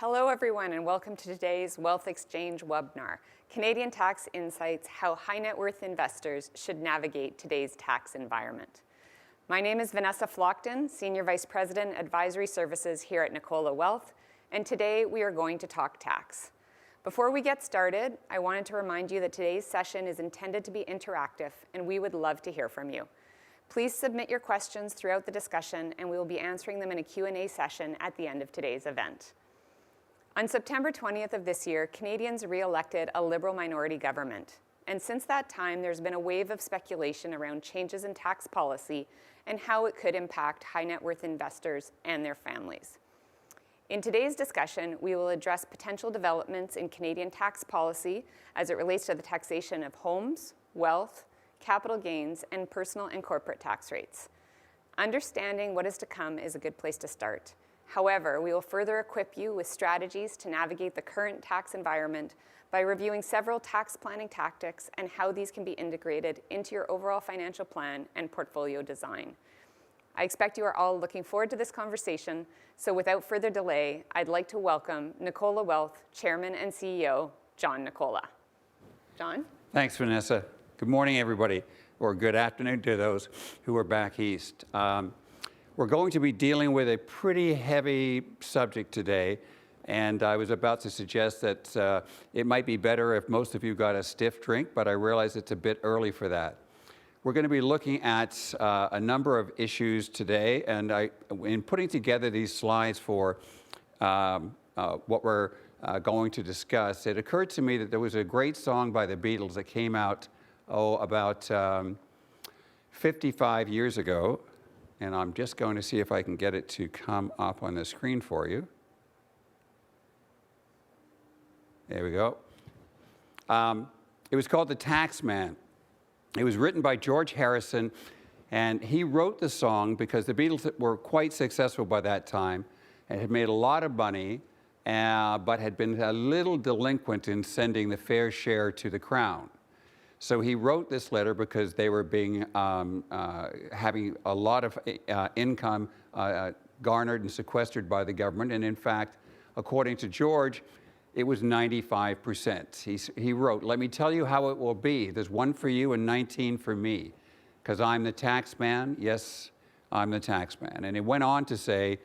Hello everyone and welcome to today's Wealth Exchange webinar, Canadian Tax Insights, How High Net Worth Investors Should Navigate Today's Tax Environment. My name is Vanessa Flockton, Senior Vice President, Advisory Services here at Nicola Wealth, and today we are going to talk tax. Before we get started, I wanted to remind you that today's session is intended to be interactive and we would love to hear from you. Please submit your questions throughout the discussion and we will be answering them in a Q&A session at the end of today's event. On September 20th of this year, Canadians re-elected a Liberal minority government. And since that time, there's been a wave of speculation around changes in tax policy and how it could impact high net worth investors and their families. In today's discussion, we will address potential developments in Canadian tax policy as it relates to the taxation of homes, wealth, capital gains, and personal and corporate tax rates. Understanding what is to come is a good place to start. However, we will further equip you with strategies to navigate the current tax environment by reviewing several tax planning tactics and how these can be integrated into your overall financial plan and portfolio design. I expect you are all looking forward to this conversation, so without further delay, I'd like to welcome Nicola Wealth Chairman and CEO, John Nicola. John? Thanks, Vanessa. Good morning, everybody, or good afternoon to those who are back east. We're going to be dealing with a pretty heavy subject today, and I was about to suggest that it might be better if most of you got a stiff drink, but I realize it's a bit early for that. We're going to be looking at a number of issues today, and in putting together these slides for what we're going to discuss, it occurred to me that there was a great song by the Beatles that came out, about 55 years ago. And I'm just going to see if I can get it to come up on the screen for you. There we go. It was called The Tax Man. It was written by George Harrison, and he wrote the song because the Beatles were quite successful by that time and had made a lot of money, but had been a little delinquent in sending the fair share to the Crown. So he wrote this letter because they were being having a lot of income garnered and sequestered by the government. And in fact, according to George, it was 95%. He wrote, "Let me tell you how it will be. There's one for you and 19 for me. Because I'm the tax man. Yes, I'm the tax man." And it went on to say,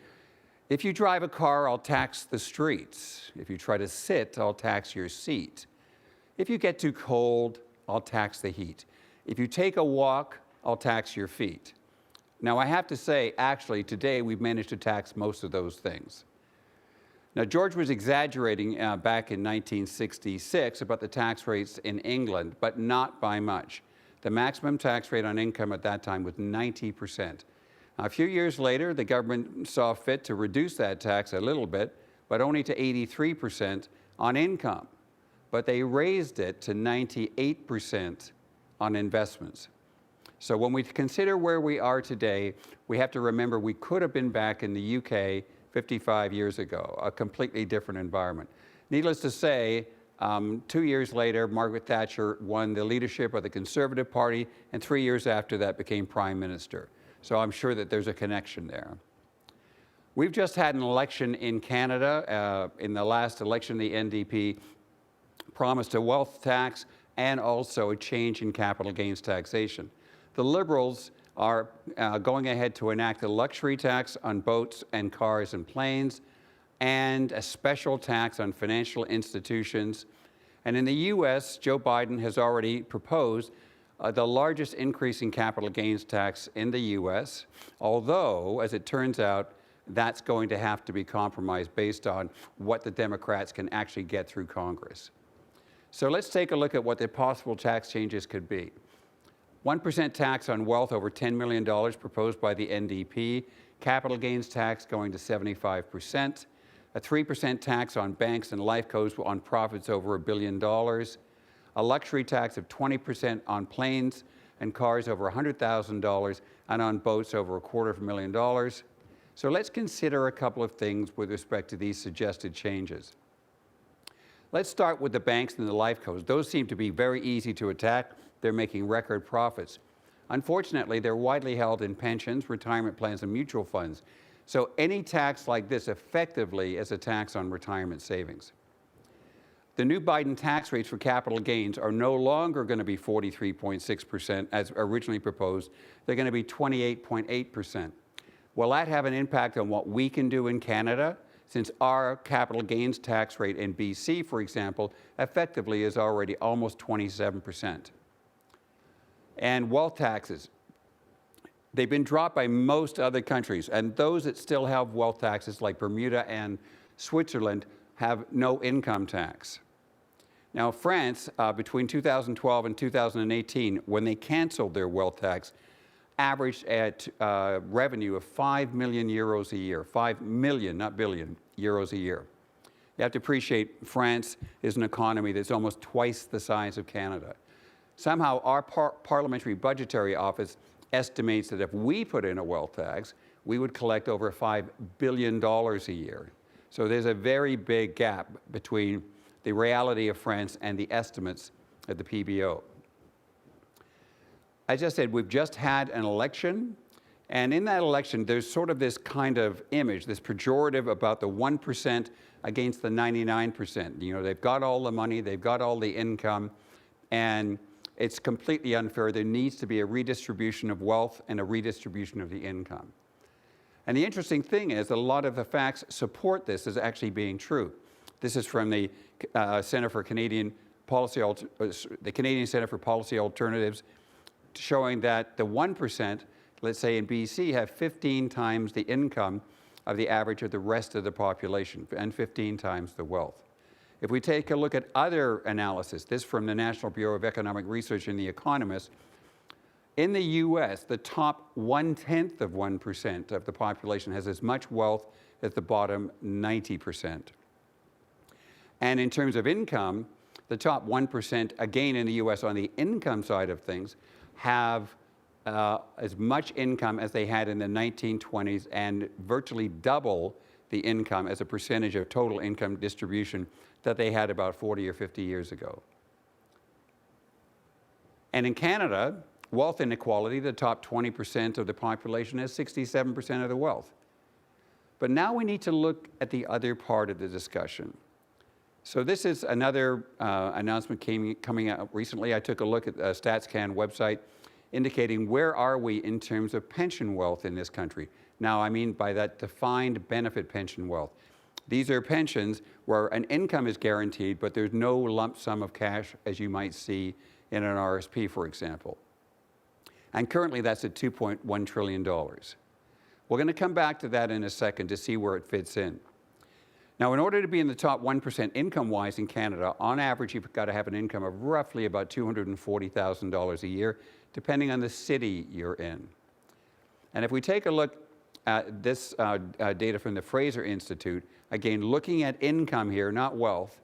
"If you drive a car, I'll tax the streets. If you try to sit, I'll tax your seat. If you get too cold, I'll tax the heat. If you take a walk, I'll tax your feet." Now, I have to say, actually, today we've managed to tax most of those things. Now, George was exaggerating back in 1966 about the tax rates in England, but not by much. The maximum tax rate on income at that time was 90%. Now, a few years later, the government saw fit to reduce that tax a little bit, but only to 83% on income. But they raised it to 98% on investments. So when we consider where we are today, we have to remember we could have been back in the UK 55 years ago, a completely different environment. Needless to say, 2 years later, Margaret Thatcher won the leadership of the Conservative Party, and 3 years after that became Prime Minister. So I'm sure that there's a connection there. We've just had an election in Canada. In the last election, the NDP promised a wealth tax and also a change in capital gains taxation. The Liberals are going ahead to enact a luxury tax on boats and cars and planes and a special tax on financial institutions. And in the US, Joe Biden has already proposed the largest increase in capital gains tax in the US, although, as it turns out, that's going to have to be compromised based on what the Democrats can actually get through Congress. So let's take a look at what the possible tax changes could be. 1% tax on wealth over $10 million proposed by the NDP, capital gains tax going to 75%, a 3% tax on banks and life cos on profits over $1 billion, a luxury tax of 20% on planes and cars over $100,000 and on boats over $250,000. So let's consider a couple of things with respect to these suggested changes. Let's start with the banks and the life cos. Those seem to be very easy to attack. They're making record profits. Unfortunately, they're widely held in pensions, retirement plans, and mutual funds. So any tax like this effectively is a tax on retirement savings. The new Biden tax rates for capital gains are no longer going to be 43.6% as originally proposed. They're going to be 28.8%. Will that have an impact on what we can do in Canada? Since our capital gains tax rate in BC, for example, effectively is already almost 27%. And wealth taxes, they've been dropped by most other countries, and those that still have wealth taxes, like Bermuda and Switzerland, have no income tax. Now, France, between 2012 and 2018, when they canceled their wealth tax, averaged at revenue of 5 million euros a year. 5 million, not billion, euros a year. You have to appreciate France is an economy that's almost twice the size of Canada. Somehow, our Parliamentary Budgetary Office estimates that if we put in a wealth tax, we would collect over $5 billion a year. So there's a very big gap between the reality of France and the estimates of the PBO. As I said, we've just had an election, and in that election, there's sort of this kind of image, this pejorative about the 1% against the 99%. You know, they've got all the money, they've got all the income, and it's completely unfair. There needs to be a redistribution of wealth and a redistribution of the income. And the interesting thing is that a lot of the facts support this as actually being true. This is from the Center for Canadian Policy, the Canadian Center for Policy Alternatives, showing that the 1%, let's say in BC, have 15 times the income of the average of the rest of the population and 15 times the wealth. If we take a look at other analysis, this from the National Bureau of Economic Research and The Economist, in the US, the top 1/10 of 1% of the population has as much wealth as the bottom 90%. And in terms of income, the top 1%, again in the US on the income side of things, have as much income as they had in the 1920s and virtually double the income as a percentage of total income distribution that they had about 40 or 50 years ago. And in Canada, wealth inequality, the top 20% of the population has 67% of the wealth. But now we need to look at the other part of the discussion. So this is another announcement coming out recently. I took a look at the StatsCan website indicating where are we in terms of pension wealth in this country. Now, I mean by that defined benefit pension wealth. These are pensions where an income is guaranteed, but there's no lump sum of cash as you might see in an RSP, for example. And currently that's at $2.1 trillion. We're going to come back to that in a second to see where it fits in. Now, in order to be in the top 1% income-wise in Canada, on average, you've got to have an income of roughly about $240,000 a year, depending on the city you're in. And if we take a look at this data from the Fraser Institute, again, looking at income here, not wealth,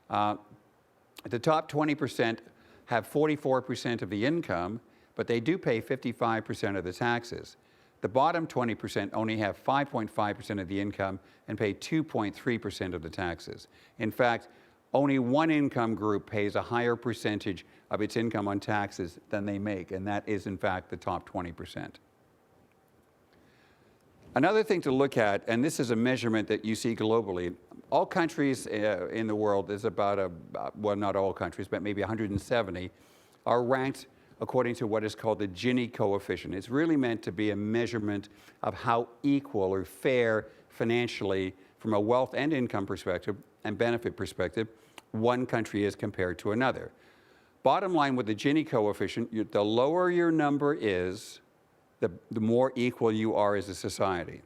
the top 20% have 44% of the income, but they do pay 55% of the taxes. The bottom 20% only have 5.5% of the income and pay 2.3% of the taxes. In fact, only one income group pays a higher percentage of its income on taxes than they make, and that is, in fact, the top 20%. Another thing to look at, and this is a measurement that you see globally, all countries in the world, there's about, well, not all countries, but maybe 170, are ranked according to what is called the Gini coefficient. It's really meant to be a measurement of how equal or fair financially, from a wealth and income perspective and benefit perspective, one country is compared to another. Bottom line with the Gini coefficient, the lower your number is, the more equal you are as a society.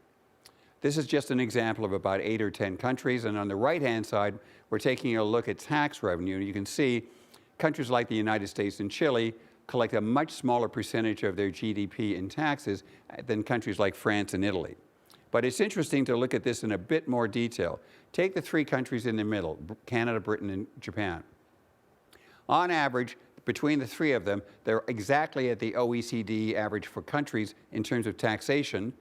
This is just an example of about 8 or 10 countries, and on the right-hand side, we're taking a look at tax revenue. You can see countries like the United States and Chile collect a much smaller percentage of their GDP in taxes than countries like France and Italy. But it's interesting to look at this in a bit more detail. Take the three countries in the middle, Canada, Britain, and Japan. On average, between the three of them, they're exactly at the OECD average for countries in terms of taxation,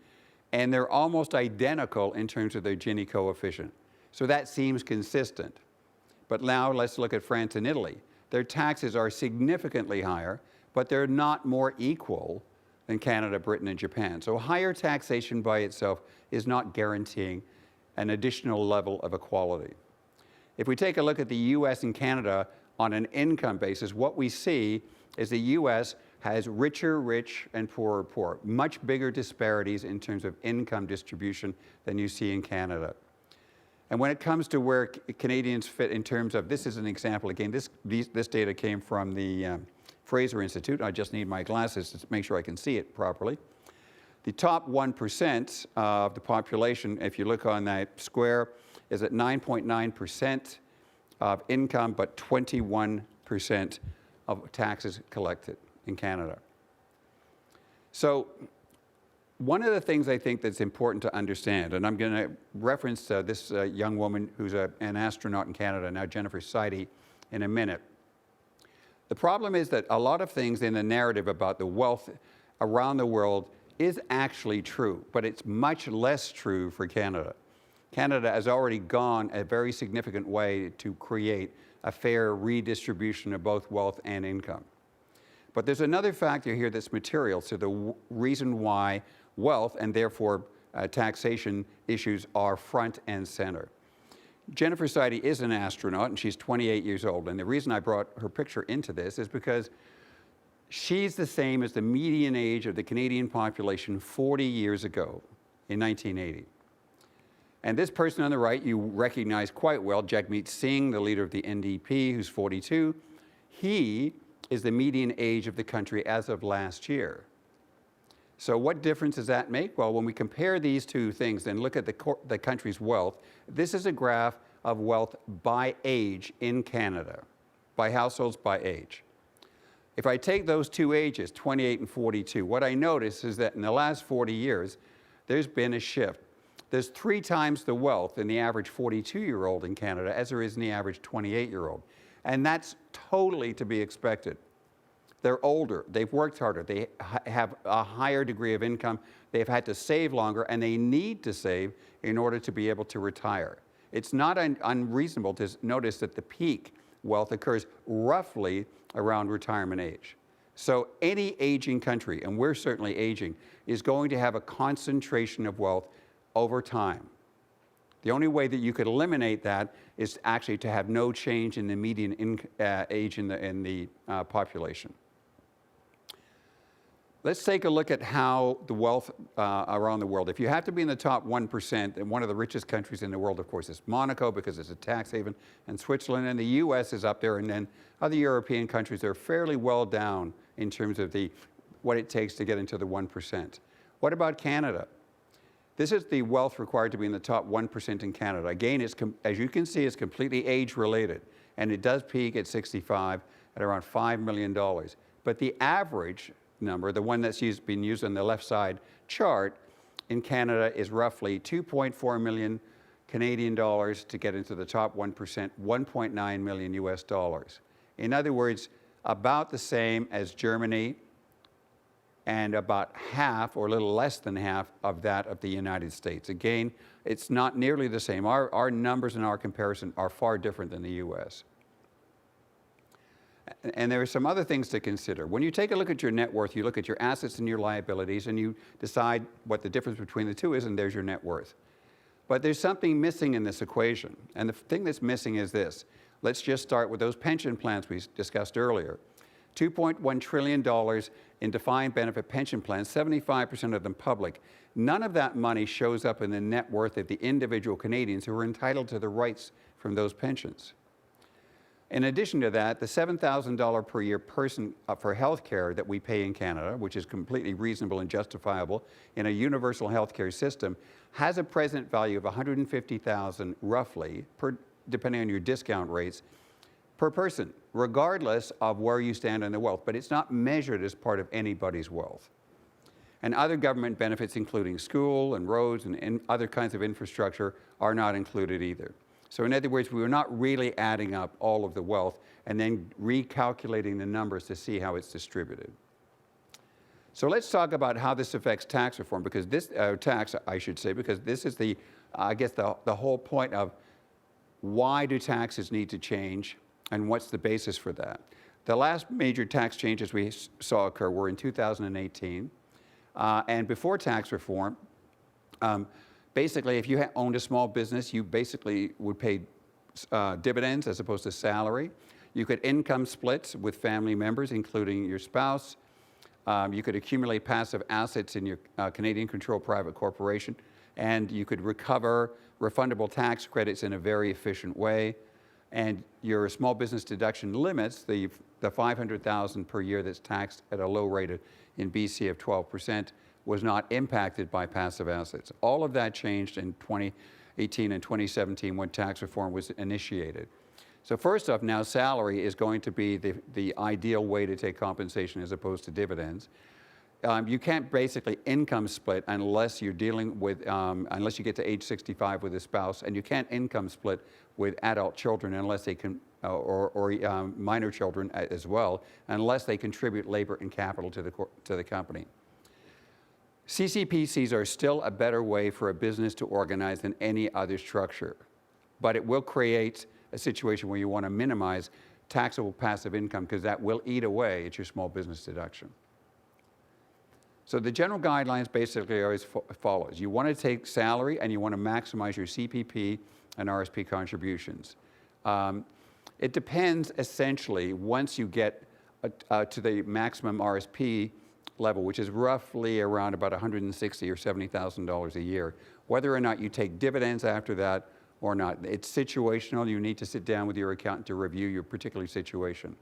and they're almost identical in terms of their Gini coefficient. So that seems consistent. But now let's look at France and Italy. Their taxes are significantly higher, but they're not more equal than Canada, Britain, and Japan. So higher taxation by itself is not guaranteeing an additional level of equality. If we take a look at the US and Canada on an income basis, what we see is the US has richer rich and poorer poor, much bigger disparities in terms of income distribution than you see in Canada. And when it comes to where Canadians fit in terms of, this is an example, again, this data came from the Fraser Institute. I just need my glasses to make sure I can see it properly. The top 1% of the population, if you look on that square, is at 9.9% of income, but 21% of taxes collected in Canada. So one of the things I think that's important to understand, and I'm going to reference this young woman who's an astronaut in Canada now, Jennifer Sidey, in a minute. The problem is that a lot of things in the narrative about the wealth around the world is actually true, but it's much less true for Canada. Canada has already gone a very significant way to create a fair redistribution of both wealth and income. But there's another factor here that's material to the reason why wealth and therefore taxation issues are front and center. Jennifer Sidey is an astronaut and she's 28 years old. And the reason I brought her picture into this is because she's the same as the median age of the Canadian population 40 years ago in 1980. And this person on the right you recognize quite well, Jagmeet Singh, the leader of the NDP, who's 42. He is the median age of the country as of last year. So what difference does that make? Well, when we compare these two things and look at the country's wealth, this is a graph of wealth by age in Canada, by households by age. If I take those two ages, 28 and 42, what I notice is that in the last 40 years, there's been a shift. There's 3 times the wealth in the average 42-year-old in Canada as there is in the average 28-year-old. And that's totally to be expected. They're older, they've worked harder, they have a higher degree of income, they've had to save longer, and they need to save in order to be able to retire. It's not unreasonable to notice that the peak wealth occurs roughly around retirement age. So any aging country, and we're certainly aging, is going to have a concentration of wealth over time. The only way that you could eliminate that is actually to have no change in the median age in the population. Let's take a look at how the wealth around the world. If you have to be in the top 1%, and one of the richest countries in the world, of course, is Monaco because it's a tax haven, and Switzerland, and the US is up there, and then other European countries are fairly well down in terms of what it takes to get into the 1%. What about Canada? This is the wealth required to be in the top 1% in Canada. Again, as you can see, it's completely age-related, and it does peak at 65 at around $5 million. But the average number, the one that's been used on the left side chart, in Canada is roughly 2.4 million Canadian dollars to get into the top 1%, 1.9 million US dollars. In other words, about the same as Germany, and about half or a little less than half of that of the United States. Again, it's not nearly the same. Our numbers in our comparison are far different than the US. And there are some other things to consider. When you take a look at your net worth, you look at your assets and your liabilities, and you decide what the difference between the two is, and there's your net worth. But there's something missing in this equation. And the thing that's missing is this. Let's just start with those pension plans we discussed earlier. $2.1 trillion in defined benefit pension plans, 75% of them public. None of that money shows up in the net worth of the individual Canadians who are entitled to the rights from those pensions. In addition to that, the $7,000 per year person for health care that we pay in Canada, which is completely reasonable and justifiable in a universal health care system, has a present value of $150,000 roughly, depending on your discount rates, per person, regardless of where you stand on the wealth, but it's not measured as part of anybody's wealth. And other government benefits, including school and roads and other kinds of infrastructure, are not included either. So in other words, we're not really adding up all of the wealth and then recalculating the numbers to see how it's distributed. So let's talk about how this affects tax reform, because this, because this is I guess the whole point of why do taxes need to change and what's the basis for that. The last major tax changes we saw occur were in 2018. And before tax reform, basically, if you owned a small business, you basically would pay dividends as opposed to salary. You could income split with family members, including your spouse. You could accumulate passive assets in your Canadian-controlled private corporation, and you could recover refundable tax credits in a very efficient way. And your small business deduction limits, the $500,000 per year that's taxed at a low rate in BC of 12%, was not impacted by passive assets. All of that changed in 2018 and 2017 when tax reform was initiated. So first off, now salary is going to be the ideal way to take compensation as opposed to dividends. You can't basically income split unless you're dealing with, unless you get to age 65 with a spouse, and you can't income split with adult children unless they can, or minor children as well, unless they contribute labor and capital to the company. CCPCs are still a better way for a business to organize than any other structure, but it will create a situation where you want to minimize taxable passive income because that will eat away at your small business deduction. So the general guidelines basically are as follows. You want to take salary and you want to maximize your CPP and RSP contributions. It depends essentially once you get to the maximum RSP level, which is roughly around about $160,000 or $70,000 a year, whether or not you take dividends after that or not. It's situational. You need to sit down with your accountant to review your particular situation.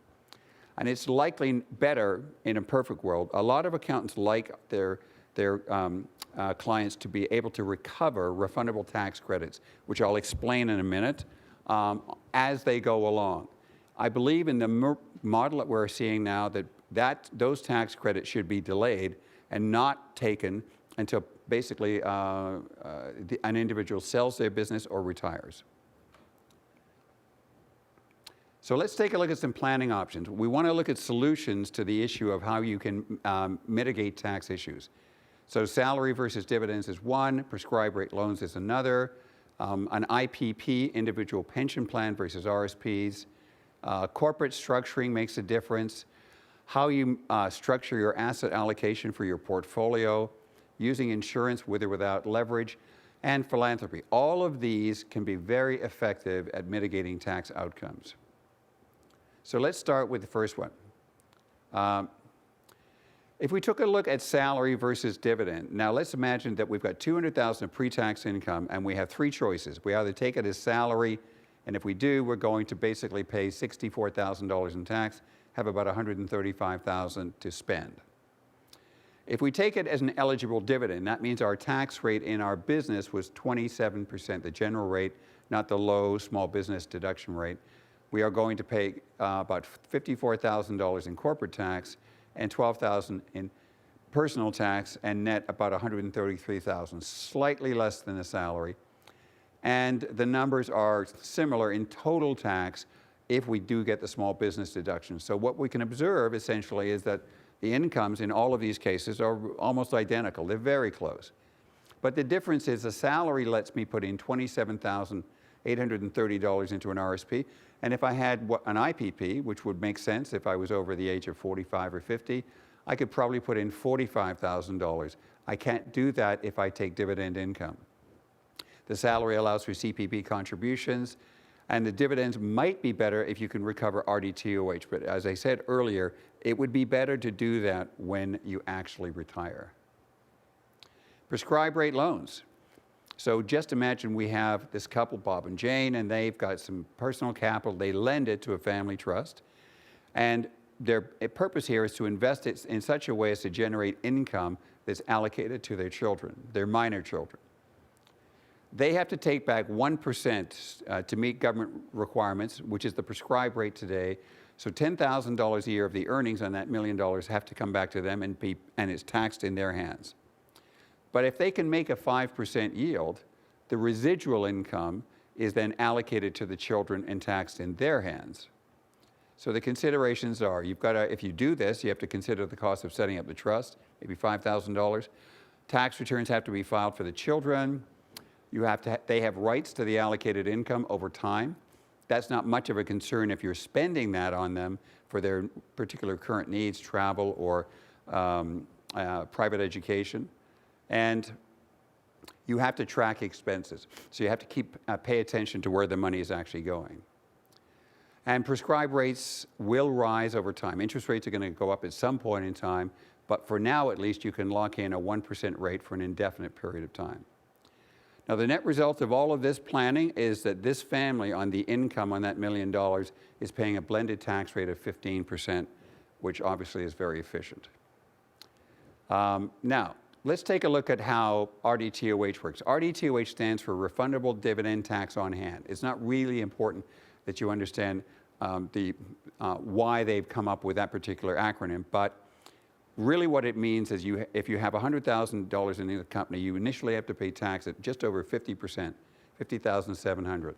And it's likely better in a perfect world. A lot of accountants like their clients to be able to recover refundable tax credits, which I'll explain in a minute, as they go along. I believe in the model that we're seeing now that those tax credits should be delayed and not taken until basically an individual sells their business or retires. So let's take a look at some planning options. We want to look at solutions to the issue of how you can mitigate tax issues. So salary versus dividends is one, prescribed rate loans is another, an IPP, individual pension plan versus RSPs, corporate structuring makes a difference, how you structure your asset allocation for your portfolio, using insurance with or without leverage, and philanthropy. All of these can be very effective at mitigating tax outcomes. So let's start with the first one. If we took a look at salary versus dividend, now let's imagine that we've got $200,000 of pre-tax income and we have three choices. We either take it as salary, and if we do, we're going to basically pay $64,000 in tax, have about $135,000 to spend. If we take it as an eligible dividend, that means our tax rate in our business was 27%, the general rate, not the low small business deduction rate. We are going to pay about $54,000 in corporate tax and $12,000 in personal tax, and net about $133,000, slightly less than the salary. And the numbers are similar in total tax if we do get the small business deduction. So what we can observe essentially is that the incomes in all of these cases are almost identical. They're very close. But the difference is the salary lets me put in $27,830 into an RSP. And if I had an IPP, which would make sense if I was over the age of 45 or 50, I could probably put in $45,000. I can't do that if I take dividend income. The salary allows for CPP contributions, and the dividends might be better if you can recover RDTOH. But as I said earlier, it would be better to do that when you actually retire. Prescribed rate loans. So just imagine we have this couple, Bob and Jane, and they've got some personal capital. They lend it to a family trust. And their purpose here is to invest it in such a way as to generate income that's allocated to their children, their minor children. They have to take back 1% to meet government requirements, which is the prescribed rate today. So $10,000 a year of the earnings on that $1 million have to come back to them and it's taxed in their hands. But if they can make a 5% yield, the residual income is then allocated to the children and taxed in their hands. So the considerations are, if you do this, you have to consider the cost of setting up the trust, maybe $5,000. Tax returns have to be filed for the children. They have rights to the allocated income over time. That's not much of a concern if you're spending that on them for their particular current needs, travel, or private education, and you have to track expenses. So you have to pay attention to where the money is actually going. And prescribed rates will rise over time. Interest rates are going to go up at some point in time, but for now at least you can lock in a 1% rate for an indefinite period of time. Now the net result of all of this planning is that this family on the income on that $1 million is paying a blended tax rate of 15%, which obviously is very efficient. Now, let's take a look at how RDTOH works. RDTOH stands for Refundable Dividend Tax on Hand. It's not really important that you understand why they've come up with that particular acronym, but really what it means is if you have $100,000 in the company, you initially have to pay tax at just over 50%, $50,700.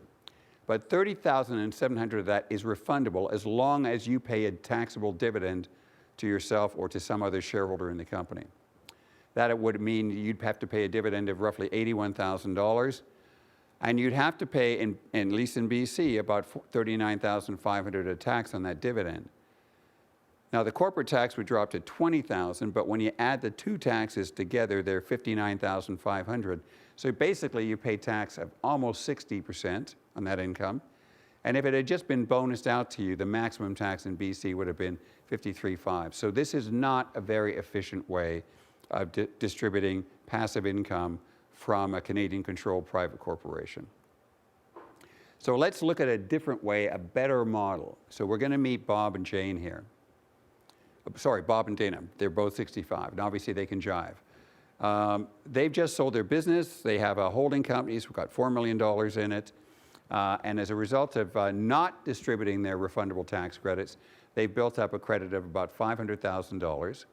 But $30,700 of that is refundable as long as you pay a taxable dividend to yourself or to some other shareholder in the company. That would mean you'd have to pay a dividend of roughly $81,000, and you'd have to pay, at least in BC, about $39,500 of tax on that dividend. Now, the corporate tax would drop to $20,000, but when you add the two taxes together, they're $59,500. So basically, you pay tax of almost 60% on that income. And if it had just been bonused out to you, the maximum tax in BC would have been $53,500. So this is not a very efficient way of distributing passive income from a Canadian-controlled private corporation. So let's look at a different way, a better model. So we're going to meet Bob and Jane here. Sorry, Bob and Dana. They're both 65, and obviously they can jive. They've just sold their business. They have a holding company. We've got $4 million in it. And as a result of not distributing their refundable tax credits, they've built up a credit of about $500,000.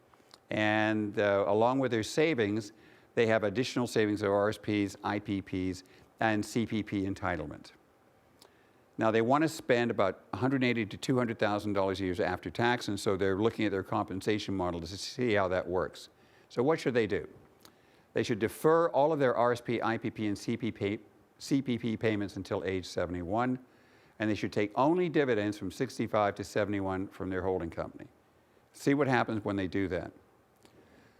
And along with their savings, they have additional savings of RSPs, IPPs, and CPP entitlement. Now, they want to spend about $180,000 to $200,000 a year after tax, and so they're looking at their compensation model to see how that works. So what should they do? They should defer all of their RSP, IPP, and CPP payments until age 71, and they should take only dividends from 65 to 71 from their holding company. See what happens when they do that.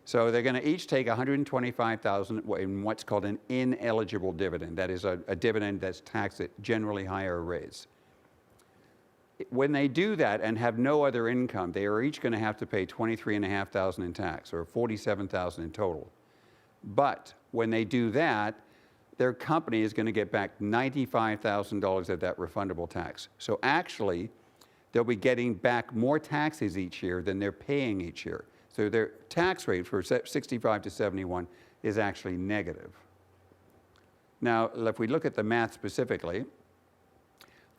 So they're going to each take $125,000 in what's called an ineligible dividend. That is a dividend that's taxed at generally higher rates. When they do that and have no other income, they are each going to have to pay $23,500 in tax, or $47,000 in total. But when they do that, their company is going to get back $95,000 of that refundable tax. So actually, they'll be getting back more taxes each year than they're paying each year. So their tax rate for 65 to 71 is actually negative. Now, if we look at the math specifically,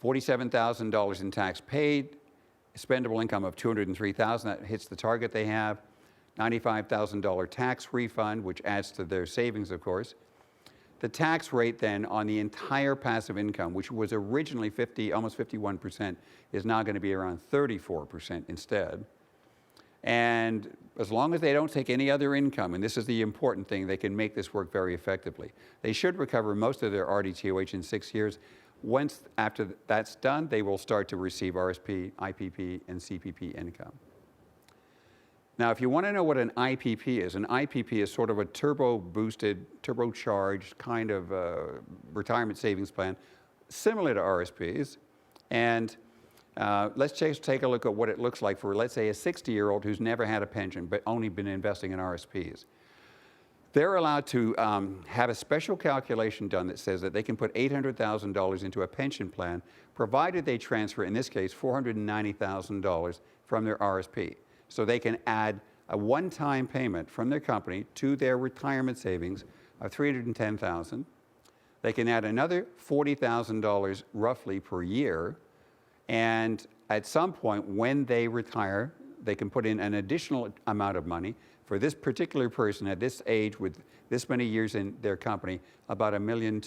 $47,000 in tax paid, spendable income of $203,000, that hits the target they have, $95,000 tax refund, which adds to their savings, of course. The tax rate then on the entire passive income, which was originally almost 51%, is now going to be around 34% instead. And as long as they don't take any other income, and this is the important thing, they can make this work very effectively. They should recover most of their RDTOH in 6 years. Once after that's done, they will start to receive RSP, IPP, and CPP income. Now, if you want to know what an IPP is sort of a turbo-boosted, turbocharged kind of retirement savings plan, similar to RSPs. And let's just take a look at what it looks like for, let's say, a 60-year-old who's never had a pension but only been investing in RSPs. They're allowed to have a special calculation done that says that they can put $800,000 into a pension plan, provided they transfer, in this case, $490,000 from their RSP. So they can add a one-time payment from their company to their retirement savings of $310,000. They can add another $40,000 roughly per year. And at some point when they retire, they can put in an additional amount of money for this particular person at this age with this many years in their company, about $1.2 million.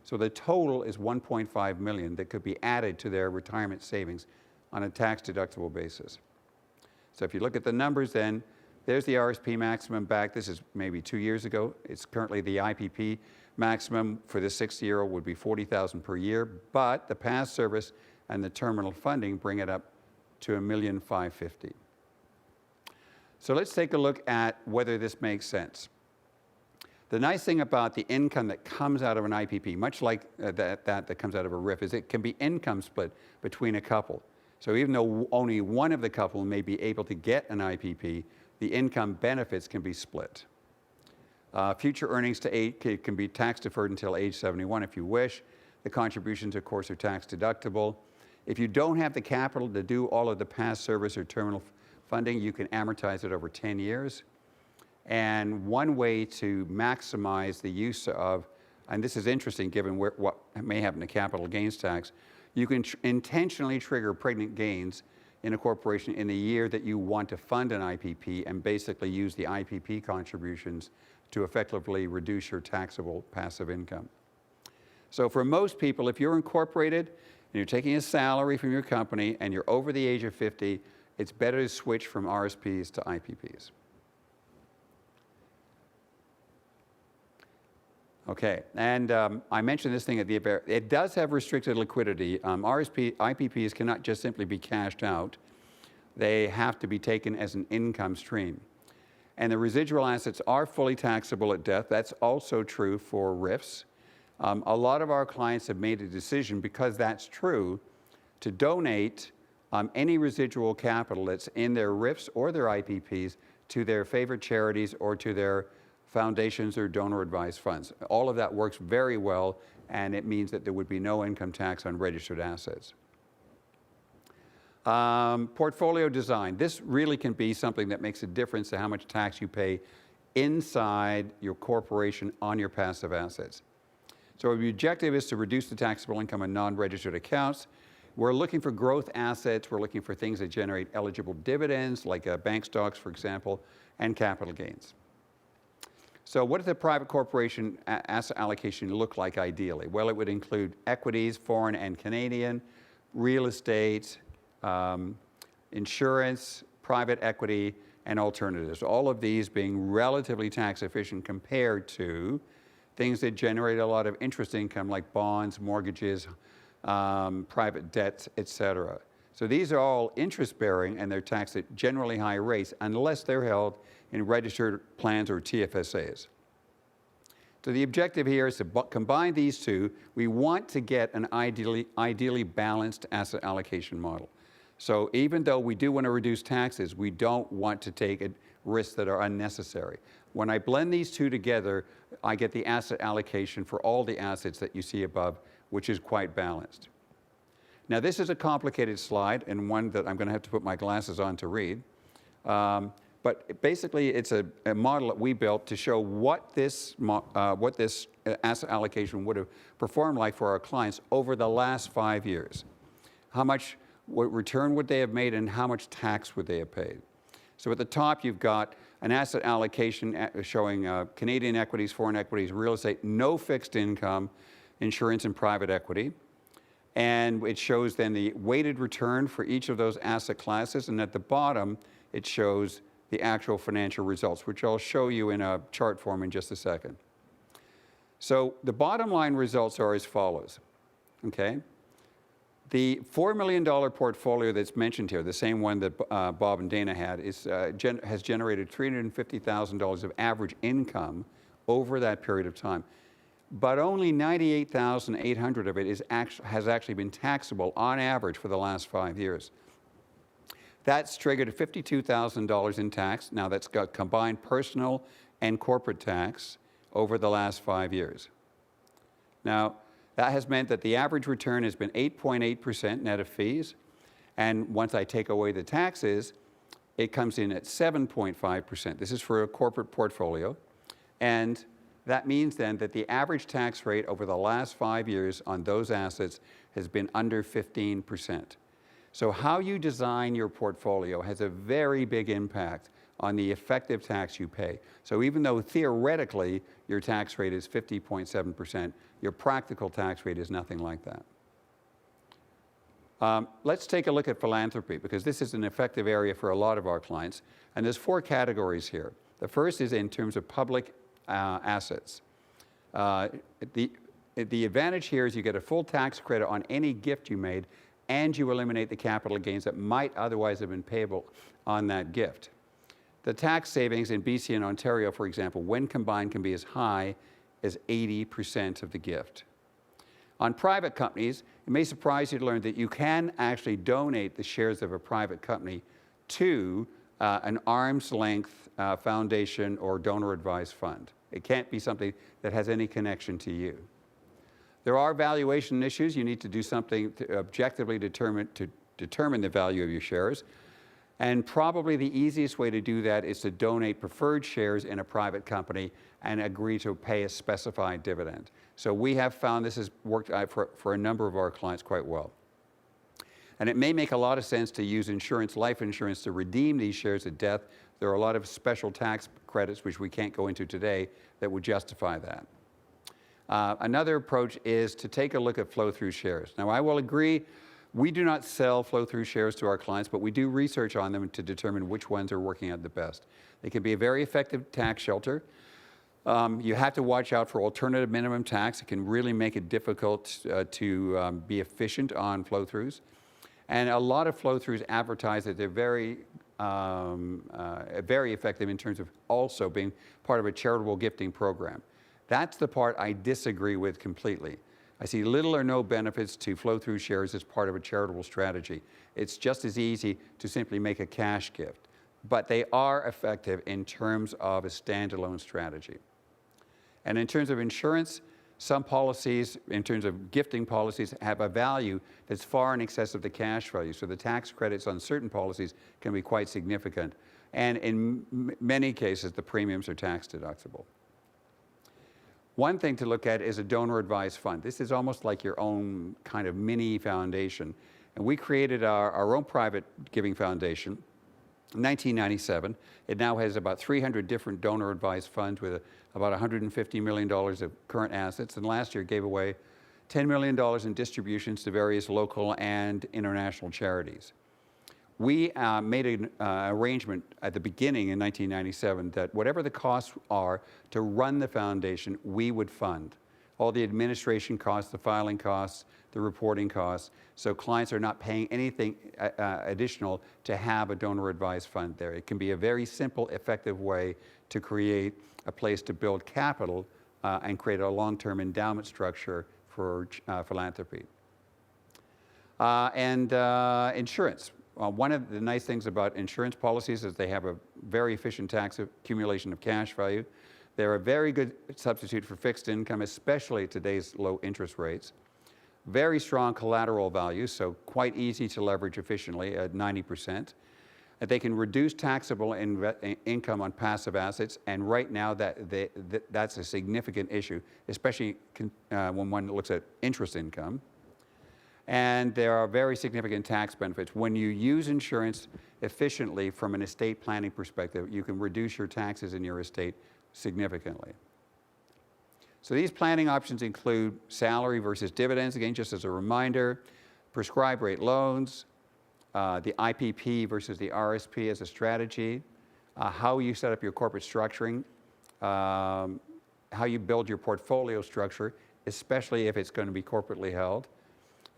So the total is $1.5 million that could be added to their retirement savings on a tax-deductible basis. So if you look at the numbers then, there's the RSP maximum back. This is maybe 2 years ago. It's currently the IPP maximum for the 60-year-old would be $40,000 per year, but the past service and the terminal funding bring it up to $1.55 million. So let's take a look at whether this makes sense. The nice thing about the income that comes out of an IPP, much like that comes out of a RIF, is it can be income split between a couple. So even though only one of the couple may be able to get an IPP, the income benefits can be split. Future earnings to age can be tax deferred until age 71 if you wish. The contributions, of course, are tax deductible. If you don't have the capital to do all of the past service or terminal funding, you can amortize it over 10 years. And one way to maximize the use of, and this is interesting given what may happen to capital gains tax, you can intentionally trigger pregnant gains in a corporation in the year that you want to fund an IPP and basically use the IPP contributions to effectively reduce your taxable passive income. So for most people, if you're incorporated and you're taking a salary from your company and you're over the age of 50, it's better to switch from RSPs to IPPs. Okay, and I mentioned this thing at the very, it does have restricted liquidity. IPPs cannot just simply be cashed out. They have to be taken as an income stream. And the residual assets are fully taxable at death. That's also true for RIFs. A lot of our clients have made a decision, because that's true, to donate any residual capital that's in their RIFs or their IPPs to their favorite charities or to their foundations or donor advised funds. All of that works very well, and it means that there would be no income tax on registered assets. Portfolio design. This really can be something that makes a difference to how much tax you pay inside your corporation on your passive assets. So the objective is to reduce the taxable income on non-registered accounts. We're looking for growth assets. We're looking for things that generate eligible dividends, like bank stocks, for example, and capital gains. So what does a private corporation asset allocation look like ideally? Well, it would include equities, foreign and Canadian, real estate, insurance, private equity, and alternatives. All of these being relatively tax efficient compared to things that generate a lot of interest income, like bonds, mortgages, private debts, etc. So these are all interest bearing, and they're taxed at generally high rates unless they're held in registered plans or TFSAs. So the objective here is to combine these two. We want to get an ideally balanced asset allocation model. So even though we do want to reduce taxes, we don't want to take risks that are unnecessary. When I blend these two together, I get the asset allocation for all the assets that you see above, which is quite balanced. Now, this is a complicated slide, and one that I'm going to have to put my glasses on to read. But basically, it's a model that we built to show what this asset allocation would have performed like for our clients over the last 5 years. What return would they have made, and how much tax would they have paid? So at the top, you've got an asset allocation showing Canadian equities, foreign equities, real estate, no fixed income, insurance, and private equity. And it shows then the weighted return for each of those asset classes. And at the bottom, it shows the actual financial results, which I'll show you in a chart form in just a second. So the bottom line results are as follows, okay? The $4 million portfolio that's mentioned here, the same one that Bob and Dana had, has generated $350,000 of average income over that period of time. But only $98,800 of it has actually been taxable on average for the last 5 years. That's triggered $52,000 in tax. Now that's got combined personal and corporate tax over the last 5 years. Now, that has meant that the average return has been 8.8% net of fees. And once I take away the taxes, it comes in at 7.5%. This is for a corporate portfolio. And that means then that the average tax rate over the last 5 years on those assets has been under 15%. So how you design your portfolio has a very big impact on the effective tax you pay. So even though theoretically your tax rate is 50.7%, your practical tax rate is nothing like that. Let's take a look at philanthropy, because this is an effective area for a lot of our clients. And there's 4 categories here. The first is in terms of public assets. The advantage here is you get a full tax credit on any gift you made, and you eliminate the capital gains that might otherwise have been payable on that gift. The tax savings in BC and Ontario, for example, when combined, can be as high as 80% of the gift. On private companies, it may surprise you to learn that you can actually donate the shares of a private company to an arm's length foundation or donor advised fund. It can't be something that has any connection to you. There are valuation issues. You need to do something to objectively determine the value of your shares. And probably the easiest way to do that is to donate preferred shares in a private company and agree to pay a specified dividend. So we have found this has worked out for a number of our clients quite well. And it may make a lot of sense to use insurance, life insurance, to redeem these shares at death. There are a lot of special tax credits, which we can't go into today, that would justify that. Another approach is to take a look at flow-through shares. Now, I will agree, we do not sell flow-through shares to our clients, but we do research on them to determine which ones are working out the best. They can be a very effective tax shelter. You have to watch out for alternative minimum tax. It can really make it difficult to be efficient on flow-throughs. And a lot of flow-throughs advertise that they're very effective in terms of also being part of a charitable gifting program. That's the part I disagree with completely. I see little or no benefits to flow-through shares as part of a charitable strategy. It's just as easy to simply make a cash gift. But they are effective in terms of a standalone strategy. And in terms of insurance, some policies, in terms of gifting policies, have a value that's far in excess of the cash value. So the tax credits on certain policies can be quite significant. And in many cases, the premiums are tax deductible. One thing to look at is a donor advised fund. This is almost like your own kind of mini foundation. And we created our own private giving foundation in 1997. It now has about 300 different donor advised funds with about $150 million of current assets. And last year gave away $10 million in distributions to various local and international charities. We made an arrangement at the beginning in 1997 that whatever the costs are to run the foundation, we would fund. All the administration costs, the filing costs, the reporting costs. So clients are not paying anything additional to have a donor advised fund there. It can be a very simple, effective way to create a place to build capital and create a long-term endowment structure for philanthropy. Insurance. One of the nice things about insurance policies is they have a very efficient tax accumulation of cash value. They're a very good substitute for fixed income, especially at today's low interest rates. Very strong collateral value, so quite easy to leverage efficiently at 90%. They can reduce taxable income on passive assets, and right now that's a significant issue, especially when one looks at interest income. And there are very significant tax benefits. When you use insurance efficiently from an estate planning perspective, you can reduce your taxes in your estate significantly. So these planning options include salary versus dividends, again, just as a reminder, prescribed rate loans, the IPP versus the RSP as a strategy, how you set up your corporate structuring, how you build your portfolio structure, especially if it's going to be corporately held.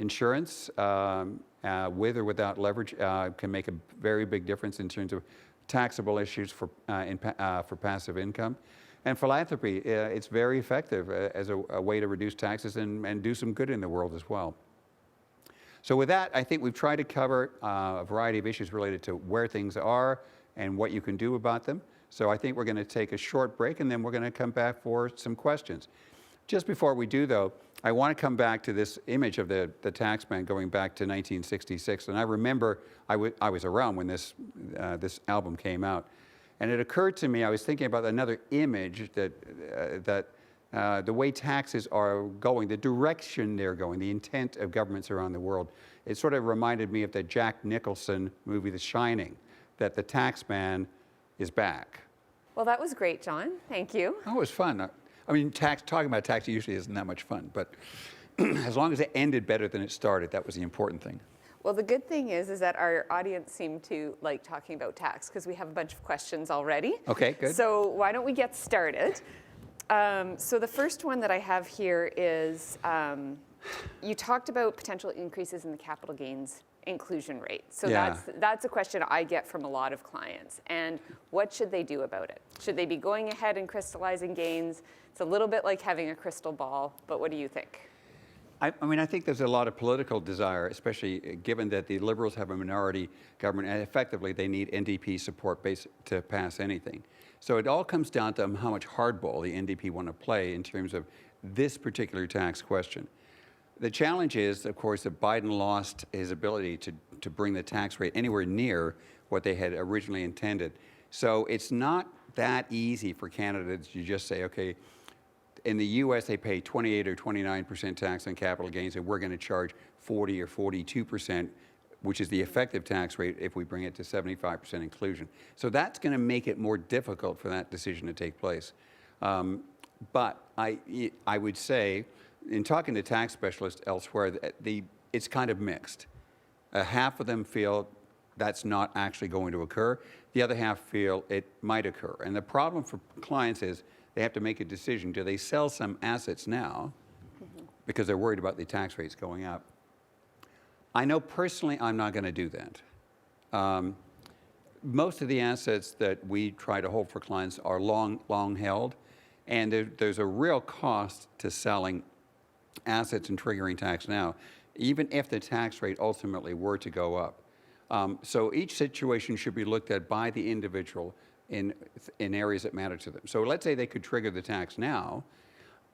Insurance, with or without leverage, can make a very big difference in terms of taxable issues for passive income. And philanthropy, it's very effective as a way to reduce taxes and do some good in the world as well. So with that, I think we've tried to cover a variety of issues related to where things are and what you can do about them. So I think we're going to take a short break, and then we're going to come back for some questions. Just before we do, though, I want to come back to this image of the tax man going back to 1966. And I remember I was around when this album came out. And it occurred to me, I was thinking about another image that the way taxes are going, the direction they're going, the intent of governments around the world. It sort of reminded me of the Jack Nicholson movie, The Shining, that the tax man is back. Well, that was great, John. Thank you. Oh, it was fun. I mean, talking about tax usually isn't that much fun, but as long as it ended better than it started, that was the important thing. Well, the good thing is that our audience seemed to like talking about tax because we have a bunch of questions already. Okay, good. So why don't we get started? So the first one that I have here is, you talked about potential increases in the capital gains inclusion rate. So Yeah. that's a question I get from a lot of clients. And what should they do about it? Should they be going ahead and crystallizing gains? It's a little bit like having a crystal ball, but what do you think? I mean, I think there's a lot of political desire, especially given that the Liberals have a minority government, and effectively they need NDP support to pass anything. So it all comes down to how much hardball the NDP want to play in terms of this particular tax question. The challenge is, of course, that Biden lost his ability to bring the tax rate anywhere near what they had originally intended. So it's not that easy for candidates to just say, okay, in the US, they pay 28 or 29% tax on capital gains, and we're going to charge 40 or 42%, which is the effective tax rate if we bring it to 75% inclusion. So that's going to make it more difficult for that decision to take place. But I would say, in talking to tax specialists elsewhere, it's kind of mixed. Half of them feel that's not actually going to occur. The other half feel it might occur. And the problem for clients is they have to make a decision. Do they sell some assets now because they're worried about the tax rates going up? I know personally I'm not going to do that. Most of the assets that we try to hold for clients are long held, and there's a real cost to selling assets and triggering tax now, even if the tax rate ultimately were to go up. So each situation should be looked at by the individual in areas that matter to them. So let's say they could trigger the tax now,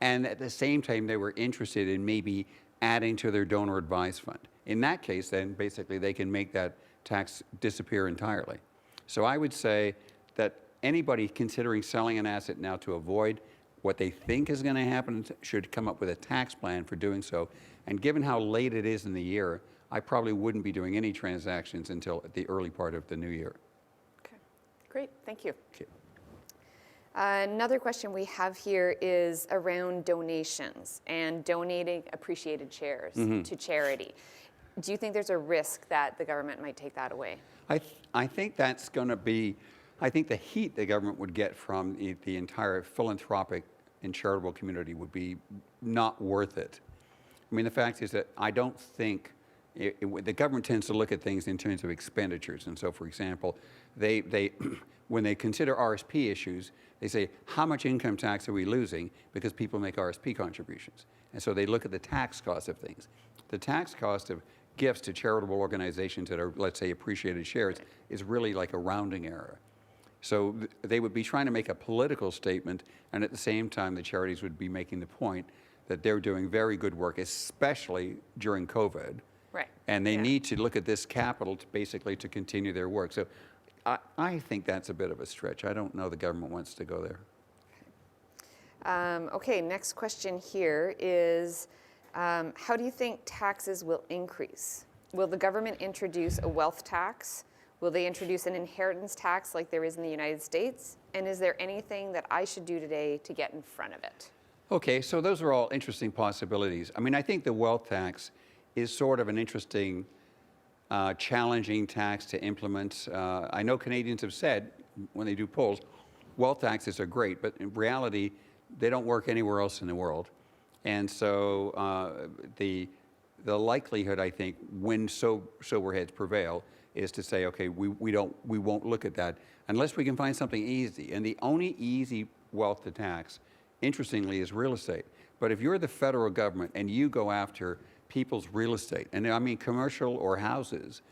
and at the same time they were interested in maybe adding to their donor advised fund. In that case, then basically they can make that tax disappear entirely. So I would say that anybody considering selling an asset now to avoid what they think is going to happen should come up with a tax plan for doing so. And given how late it is in the year, I probably wouldn't be doing any transactions until the early part of the new year. Okay, great, thank you. Okay. Another question we have here is around donations and donating appreciated shares to charity. Do you think there's a risk that the government might take that away? I think that's going to be, I think the heat the government would get from the entire philanthropic and charitable community would be not worth it. I mean, the fact is that I don't think, the government tends to look at things in terms of expenditures. And so, for example, when they consider RSP issues, they say, how much income tax are we losing because people make RSP contributions? And so they look at the tax cost of things. The tax cost of gifts to charitable organizations that are, let's say, appreciated shares is really like a rounding error. So they would be trying to make a political statement, and at the same time, the charities would be making the point that they're doing very good work, especially during COVID. Right. And they need to look at this capital to basically to continue their work. So I think that's a bit of a stretch. I don't know the government wants to go there. Okay, next question here is, how do you think taxes will increase? Will the government introduce a wealth tax? Will they introduce an inheritance tax like there is in the United States? And is there anything that I should do today to get in front of it? Okay, so those are all interesting possibilities. I mean, I think the wealth tax is sort of an interesting, challenging tax to implement. I know Canadians have said, when they do polls, wealth taxes are great, but in reality, they don't work anywhere else in the world. And so the likelihood, I think, when sober heads prevail, is to say, okay, we won't look at that unless we can find something easy. And the only easy wealth to tax, interestingly, is real estate. But if you're the federal government and you go after people's real estate, and I mean commercial or houses,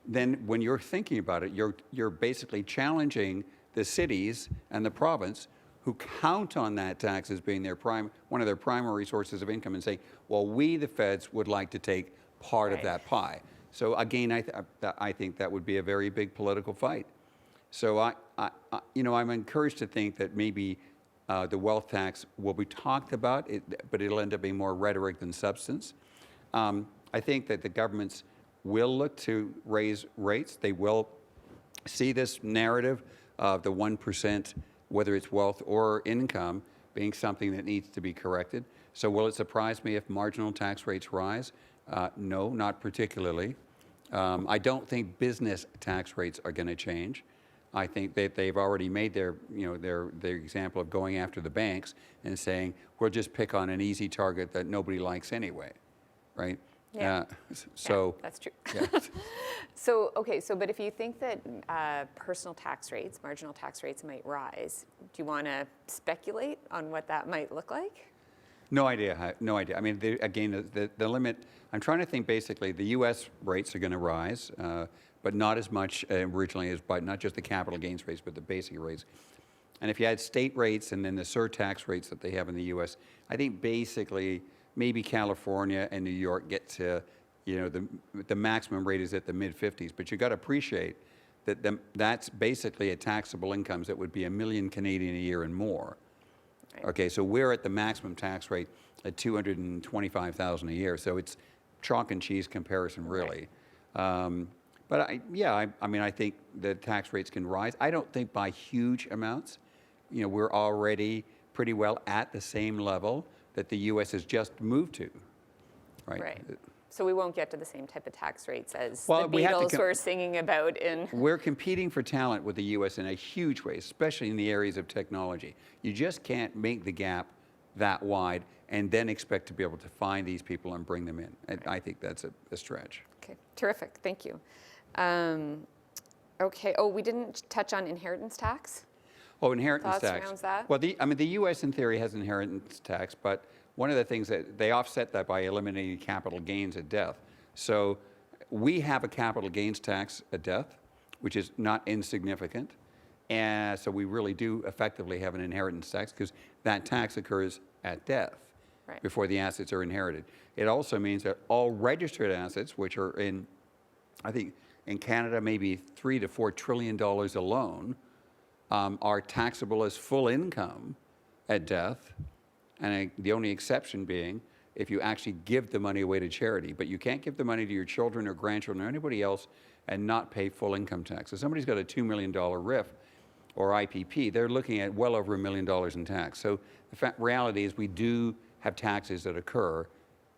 then when you're thinking about it, you're basically challenging the cities and the province who count on that tax as being one of their primary sources of income, and saying, well, we, the feds, would like to take part of that pie. So again, I think that would be a very big political fight. So I'm encouraged to think that maybe the wealth tax will be talked about, but it'll end up being more rhetoric than substance. I think that the governments will look to raise rates. They will see this narrative of the 1%, whether it's wealth or income, being something that needs to be corrected. So will it surprise me if marginal tax rates rise? No, not particularly. I don't think business tax rates are going to change. I think that they've already made their example of going after the banks and saying, we'll just pick on an easy target that nobody likes anyway, right? Yeah. So That's true. yeah. So, okay, but if you think that personal tax rates, marginal tax rates might rise, do you want to speculate on what that might look like? No idea. No idea. I mean, again, the limit, I'm trying to think basically the U.S. rates are going to rise, but not as much originally as, but not just the capital gains rates, but the basic rates. And if you add state rates and then the surtax rates that they have in the U.S., I think basically maybe California and New York get to, the maximum rate is at the mid-50s. But you got to appreciate that that's basically a taxable incomes that would be $1 million Canadian a year and more. Right. Okay, so we're at the maximum tax rate at $225,000 a year. So it's chalk and cheese comparison, really. Right. But I mean, I think the tax rates can rise. I don't think by huge amounts. We're already pretty well at the same level that the U.S. has just moved to, right? Right. So we won't get to the same type of tax rates as well, the Beatles were singing about in... We're competing for talent with the U.S. in a huge way, especially in the areas of technology. You just can't make the gap that wide and then expect to be able to find these people and bring them in. And I think that's a stretch. Okay, terrific. Thank you. Okay. Oh, we didn't touch on inheritance tax. Oh, inheritance tax. Thoughts around that? Well, the U.S. in theory has inheritance tax, but one of the things that they offset that by eliminating capital gains at death. So we have a capital gains tax at death, which is not insignificant. And so we really do effectively have an inheritance tax because that tax occurs at death before the assets are inherited. It also means that all registered assets, which are I think in Canada, maybe $3 to $4 trillion alone, are taxable as full income at death, and the only exception being if you actually give the money away to charity. But you can't give the money to your children or grandchildren or anybody else and not pay full income tax. So somebody's got a $2 million RIF or IPP, they're looking at well over $1 million in tax. So the reality is we do have taxes that occur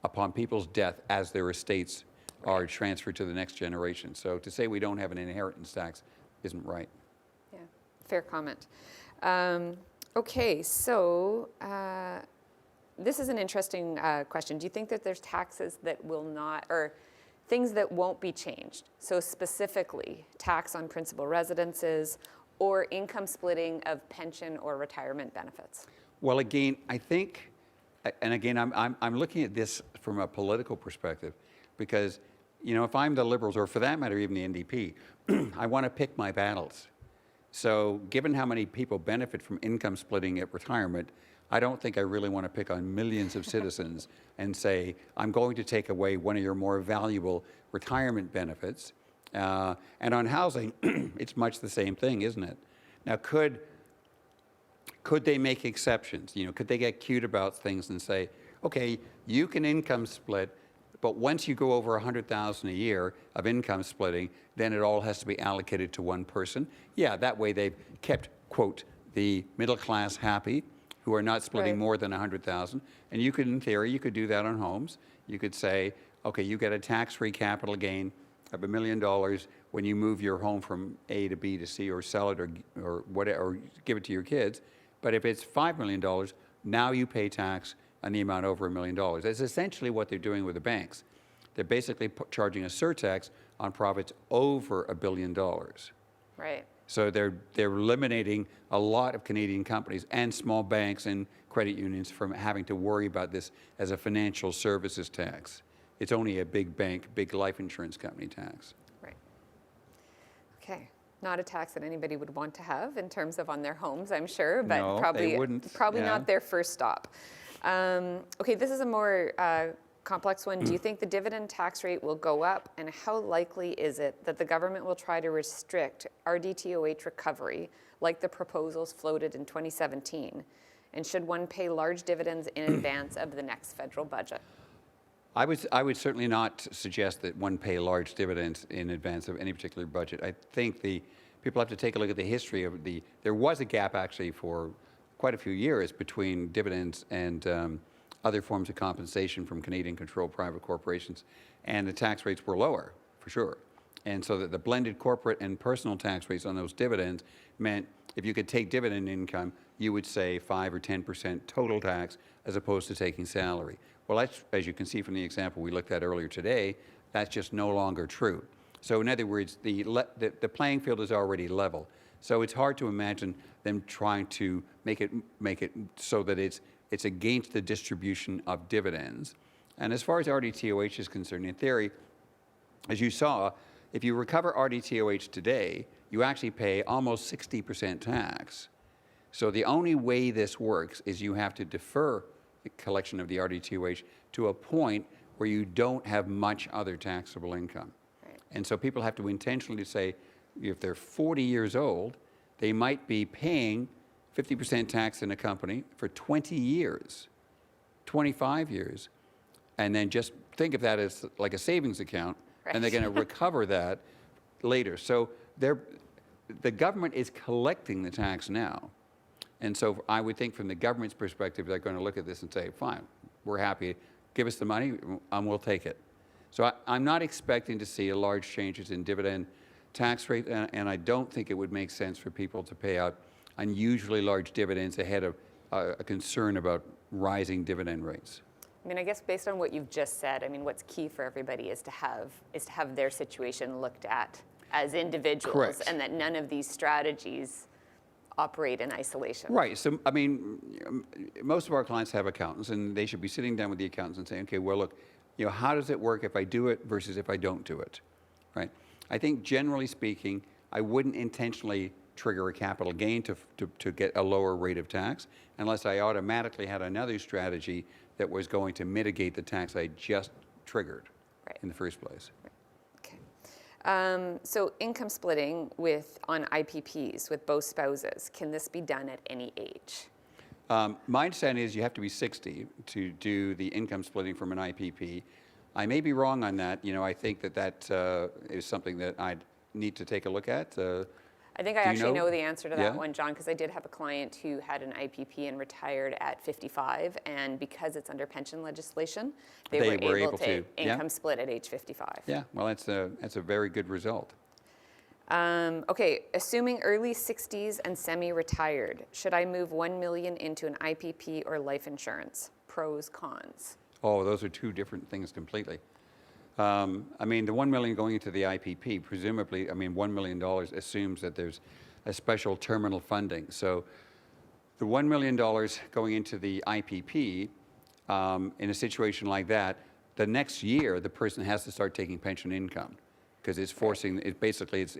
upon people's death as their estates are transferred to the next generation. So to say we don't have an inheritance tax isn't right. Yeah, fair comment. Okay, so this is an interesting question. Do you think that there's taxes that will not, or things that won't be changed? So specifically, tax on principal residences or income splitting of pension or retirement benefits? Well, again, I think, and again, I'm looking at this from a political perspective because, if I'm the Liberals, or for that matter, even the NDP, I want to pick my battles. So given how many people benefit from income splitting at retirement, I don't think I really want to pick on millions of citizens and say, I'm going to take away one of your more valuable retirement benefits. And on housing, it's much the same thing, isn't it? Now, could they make exceptions? Could they get cute about things and say, okay, you can income split, but once you go over $100,000 a year of income splitting, then it all has to be allocated to one person. Yeah, that way they've kept, quote, the middle class happy, who are not splitting more than $100,000. And you could, in theory, you could do that on homes. You could say, okay, you get a tax-free capital gain of $1 million when you move your home from A to B to C, or sell it, or whatever, or give it to your kids. But if it's $5 million, now you pay tax on the amount over $1 million. That's essentially what they're doing with the banks. They're basically charging a surtax on profits over $1 billion. Right. So they're eliminating a lot of Canadian companies and small banks and credit unions from having to worry about this as a financial services tax. It's only a big bank, big life insurance company tax. Right. Okay. Not a tax that anybody would want to have in terms of on their homes, I'm sure, but no, probably they wouldn't. Probably not their first stop. Okay, this is a more complex one. Do you think the dividend tax rate will go up, and how likely is it that the government will try to restrict RDTOH recovery like the proposals floated in 2017? And should one pay large dividends in advance of the next federal budget? I would certainly not suggest that one pay large dividends in advance of any particular budget. I think people have to take a look at the history of there was a gap actually for quite a few years between dividends and other forms of compensation from Canadian-controlled private corporations, and the tax rates were lower, for sure. And so that the blended corporate and personal tax rates on those dividends meant if you could take dividend income, you would say 5 or 10% total tax as opposed to taking salary. Well, that's, as you can see from the example we looked at earlier today, that's just no longer true. So in other words, the playing field is already level. So it's hard to imagine them trying to make it so that it's against the distribution of dividends. And as far as RDTOH is concerned, in theory, as you saw, if you recover RDTOH today, you actually pay almost 60% tax. So the only way this works is you have to defer the collection of the RDTOH to a point where you don't have much other taxable income. Right. And so people have to intentionally say, if they're 40 years old, they might be paying 50% tax in a company for 20 years, 25 years, and then just think of that as like a savings account, right. and they're going to recover that later. So the government is collecting the tax now. And so I would think from the government's perspective, they're going to look at this and say, fine, we're happy, give us the money, and we'll take it. So I'm not expecting to see large changes in dividend tax rate, and I don't think it would make sense for people to pay out unusually large dividends ahead of a concern about rising dividend rates. I mean, I guess based on what you've just said, I mean, what's key for everybody is to have their situation looked at as individuals. Correct. And that none of these strategies operate in isolation. Right. So, I mean, most of our clients have accountants, and they should be sitting down with the accountants and saying, okay, well, look, how does it work if I do it versus if I don't do it, right? I think generally speaking, I wouldn't intentionally trigger a capital gain to get a lower rate of tax unless I automatically had another strategy that was going to mitigate the tax I just triggered in the first place. Okay. So income splitting on IPPs with both spouses, can this be done at any age? My understanding is you have to be 60 to do the income splitting from an IPP. I may be wrong on that. I think that is something that I'd need to take a look at. I think I actually know the answer to that Yeah? one, John, because I did have a client who had an IPP and retired at 55, and because it's under pension legislation, they were able to income split at age 55. Yeah, well, that's a very good result. Okay, assuming early 60s and semi-retired, should I move $1 million into an IPP or life insurance? Pros, cons. Oh, those are two different things completely. I mean, the $1 million going into the IPP, presumably, I mean, $1 million assumes that there's a special terminal funding. So the $1 million going into the IPP, in a situation like that, the next year, the person has to start taking pension income because it's forcing, it's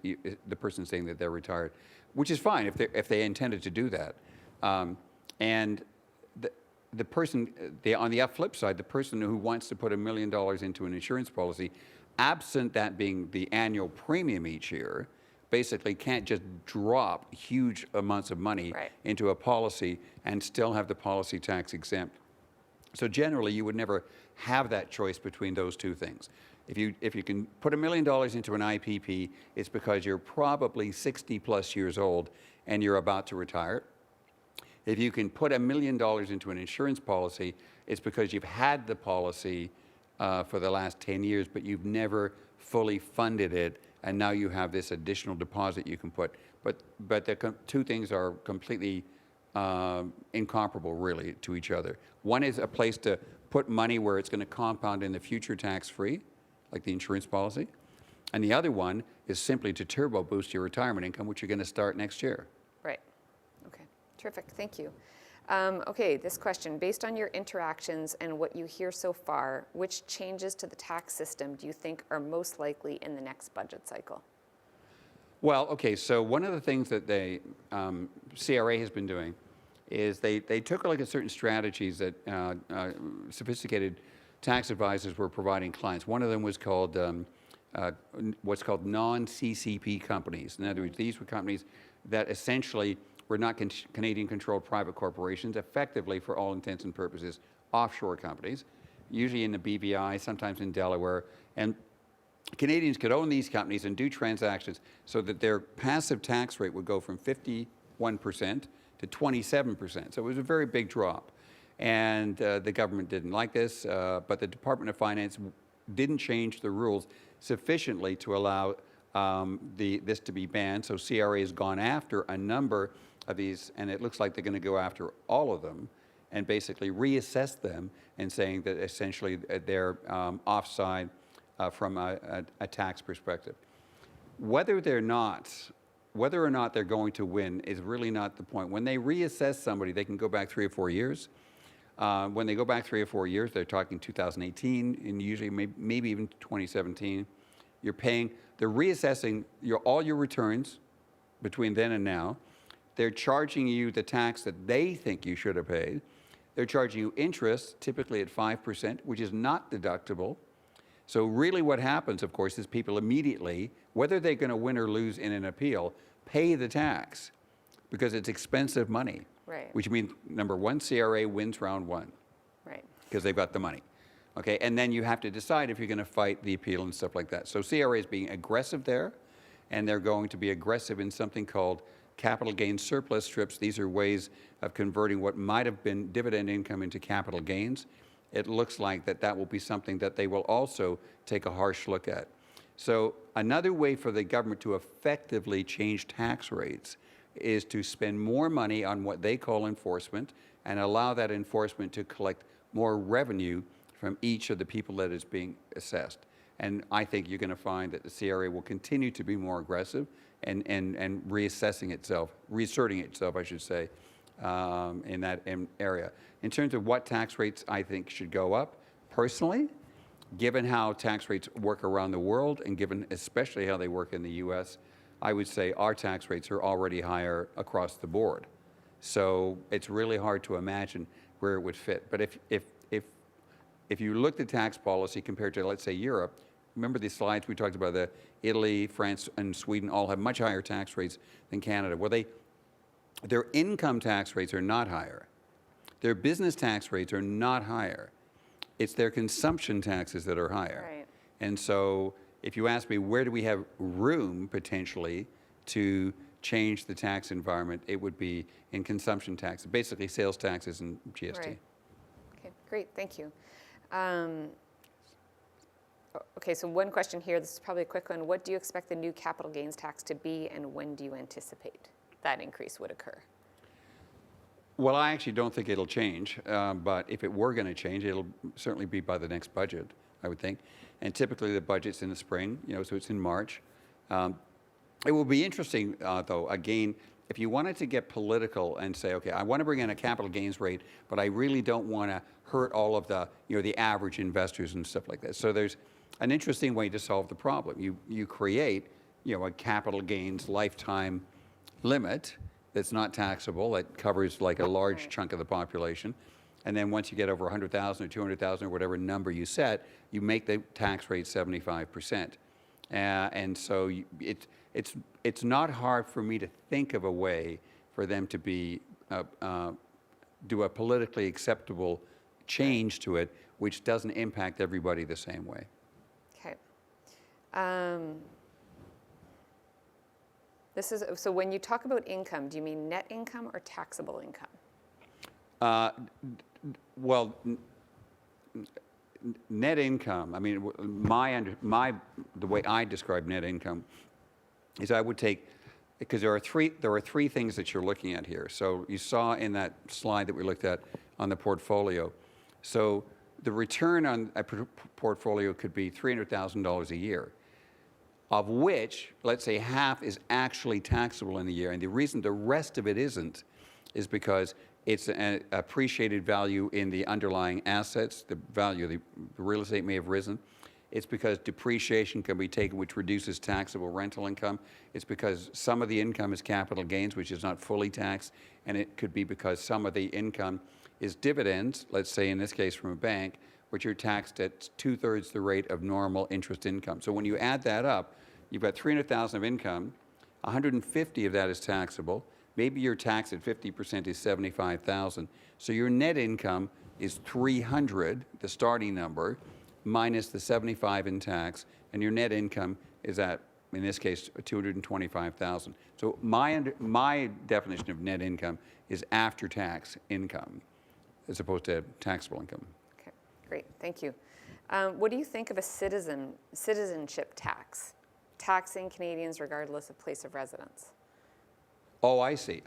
the person saying that they're retired, which is fine if they intended to do that. And the person, on the flip side, the person who wants to put $1 million into an insurance policy, absent that being the annual premium each year, basically can't just drop huge amounts of money into a policy and still have the policy tax exempt. So generally, you would never have that choice between those two things. If you can put $1 million into an IPP, it's because you're probably 60 plus years old and you're about to retire. If you can put $1 million into an insurance policy, it's because you've had the policy for the last 10 years, but you've never fully funded it, and now you have this additional deposit you can put. But the two things are completely incomparable, really, to each other. One is a place to put money where it's going to compound in the future tax-free, like the insurance policy. And the other one is simply to turbo boost your retirement income, which you're going to start next year. Right. Okay. Terrific. Thank you. Okay, this question. Based on your interactions and what you hear so far, which changes to the tax system do you think are most likely in the next budget cycle? Well, okay, so one of the things that CRA has been doing is they took a look at certain strategies that sophisticated tax advisors were providing clients. One of them was called what's called non-CCP companies. In other words, these were companies that essentially were not Canadian-controlled private corporations, effectively, for all intents and purposes, offshore companies, usually in the BVI, sometimes in Delaware. And Canadians could own these companies and do transactions so that their passive tax rate would go from 51% to 27%. So it was a very big drop. And the government didn't like this, but the Department of Finance didn't change the rules sufficiently to allow this to be banned. So CRA has gone after a number of these, and it looks like they're going to go after all of them. and basically reassess them and saying that essentially they're offside from a tax perspective. Whether or not they're going to win is really not the point. When they reassess somebody, they can go back 3 or 4 years. When they go back 3 or 4 years, they're talking 2018 and usually maybe even 2017. They're reassessing all your returns between then and now. They're charging you the tax that they think you should have paid. They're charging you interest, typically at 5%, which is not deductible. So really what happens, of course, is people immediately, whether they're going to win or lose in an appeal, pay the tax because it's expensive money. Right. Which means, number one, CRA wins round one. Right. Because they've got the money. Okay, and then you have to decide if you're going to fight the appeal and stuff like that. So CRA is being aggressive there, and they're going to be aggressive in something called capital gains surplus strips. These are ways of converting what might have been dividend income into capital gains. It looks like that will be something that they will also take a harsh look at. So another way for the government to effectively change tax rates is to spend more money on what they call enforcement and allow that enforcement to collect more revenue from each of the people that is being assessed. And I think you're going to find that the CRA will continue to be more aggressive and reasserting itself, I should say, in that area. In terms of what tax rates I think should go up, personally, given how tax rates work around the world and given especially how they work in the US, I would say our tax rates are already higher across the board. So it's really hard to imagine where it would fit. But if you looked at tax policy compared to, let's say, Europe, remember the slides we talked about, Italy, France, and Sweden all have much higher tax rates than Canada. Well, their income tax rates are not higher. Their business tax rates are not higher. It's their consumption taxes that are higher. Right. And so if you ask me where do we have room potentially to change the tax environment, it would be in consumption taxes, basically sales taxes and GST. Right. Okay, great, thank you. Okay, so one question here, this is probably a quick one. What do you expect the new capital gains tax to be, and when do you anticipate that increase would occur? Well, I actually don't think it'll change, but if it were going to change, it'll certainly be by the next budget, I would think. And typically the budget's in the spring, so it's in March. It will be interesting, though, again, if you wanted to get political and say, okay, I want to bring in a capital gains rate, but I really don't want to hurt all of the, the average investors and stuff like that. So there's an interesting way to solve the problem. You create, a capital gains lifetime limit that's not taxable, that covers like a large chunk of the population. And then once you get over 100,000 or 200,000 or whatever number you set, you make the tax rate 75%. And so it's not hard for me to think of a way for them to be do a politically acceptable change to it, which doesn't impact everybody the same way. Okay. So when you talk about income, do you mean net income or taxable income? Well, net income, I mean, the way I describe net income is I would take, because there are three things that you're looking at here. So you saw in that slide that we looked at on the portfolio. So the return on a portfolio could be $300,000 a year, of which, let's say, half is actually taxable in the year. And the reason the rest of it isn't is because it's an appreciated value in the underlying assets. The value of the real estate may have risen. It's because depreciation can be taken, which reduces taxable rental income. It's because some of the income is capital gains, which is not fully taxed. And it could be because some of the income is dividends, let's say in this case from a bank, which are taxed at 2/3 the rate of normal interest income. So when you add that up, you've got $300,000 of income, 150 of that is taxable. Maybe your tax at 50% is $75,000. So your net income is 300, the starting number, minus the 75 in tax, and your net income is at, in this case, 225,000. So my definition of net income is after-tax income, as opposed to taxable income. Okay, great, thank you. What do you think of a citizenship tax, taxing Canadians regardless of place of residence? Oh, I see.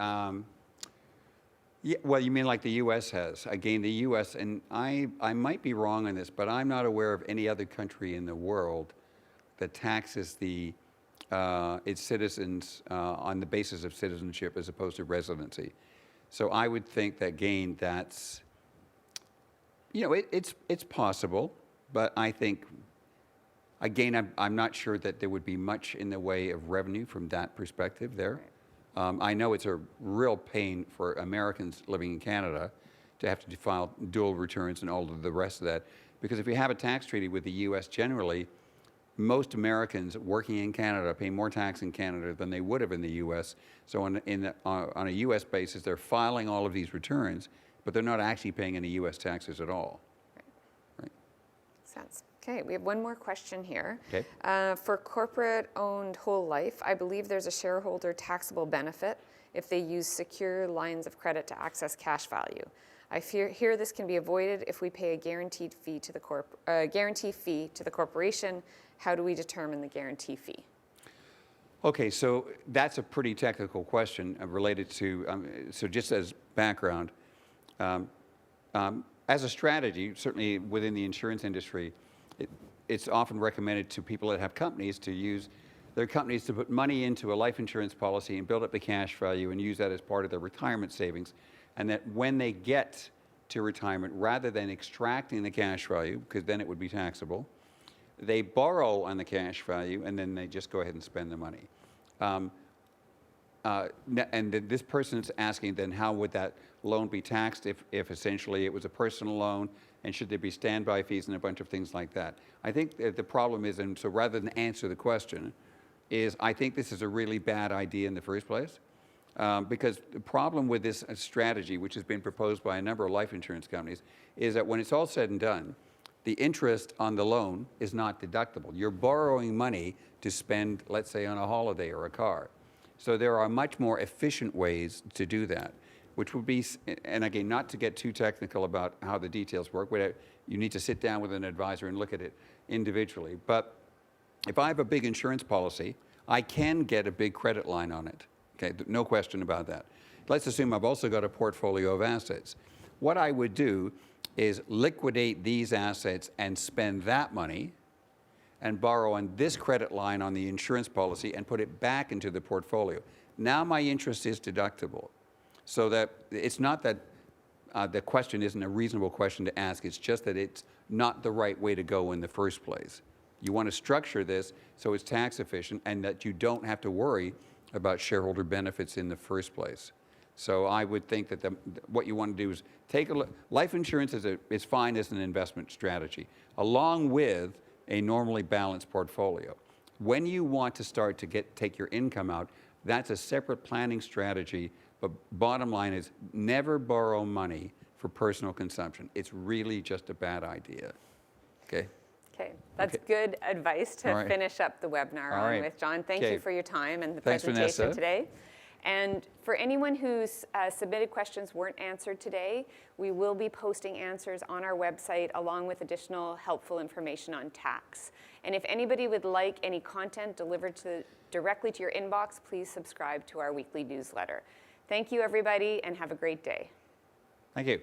Yeah, well, you mean like the U.S. has. Again, the U.S., and I might be wrong on this, but I'm not aware of any other country in the world that taxes its citizens on the basis of citizenship as opposed to residency. So I would think that, again, that's, it's possible, but I think, again, I'm not sure that there would be much in the way of revenue from that perspective there. Right. I know it's a real pain for Americans living in Canada to have to file dual returns and all of the rest of that, because if you have a tax treaty with the U.S. generally, most Americans working in Canada pay more tax in Canada than they would have in the U.S. So on a U.S. basis, they're filing all of these returns, but they're not actually paying any U.S. taxes at all. Right. Makes sense. Okay, we have one more question here. Okay. For corporate-owned whole life, I believe there's a shareholder taxable benefit if they use secure lines of credit to access cash value. I hear this can be avoided if we pay a guaranteed fee to the guarantee fee to the corporation. How do we determine the guarantee fee? Okay, so that's a pretty technical question related to, so just as background, as a strategy, certainly within the insurance industry, it's often recommended to people that have companies to use their companies to put money into a life insurance policy and build up the cash value and use that as part of their retirement savings. And that when they get to retirement, rather than extracting the cash value, because then it would be taxable, they borrow on the cash value and then they just go ahead and spend the money. And this person's asking then how would that loan be taxed if essentially it was a personal loan, and should there be standby fees and a bunch of things like that? I think that the problem is, and so rather than answer the question, is I think this is a really bad idea in the first place. Because the problem with this strategy, which has been proposed by a number of life insurance companies, is that when it's all said and done, the interest on the loan is not deductible. You're borrowing money to spend, let's say, on a holiday or a car. So there are much more efficient ways to do that, which would be, and again, not to get too technical about how the details work, you need to sit down with an advisor and look at it individually. But if I have a big insurance policy, I can get a big credit line on it. Okay, no question about that. Let's assume I've also got a portfolio of assets. What I would do is liquidate these assets and spend that money and borrow on this credit line on the insurance policy and put it back into the portfolio. Now my interest is deductible. So that it's not that the question isn't a reasonable question to ask, it's just that it's not the right way to go in the first place. You want to structure this so it's tax efficient and that you don't have to worry about shareholder benefits in the first place. So I would think that what you want to do is take a look. Life insurance is fine as an investment strategy, along with a normally balanced portfolio. When you want to start to take your income out, that's a separate planning strategy. But bottom line is never borrow money for personal consumption. It's really just a bad idea. Okay? Okay, that's good advice to finish up the webinar with, John. Thank you for your time and the presentation today. And for anyone who's submitted questions weren't answered today, we will be posting answers on our website along with additional helpful information on tax. And if anybody would like any content delivered directly to your inbox, please subscribe to our weekly newsletter. Thank you, everybody, and have a great day. Thank you.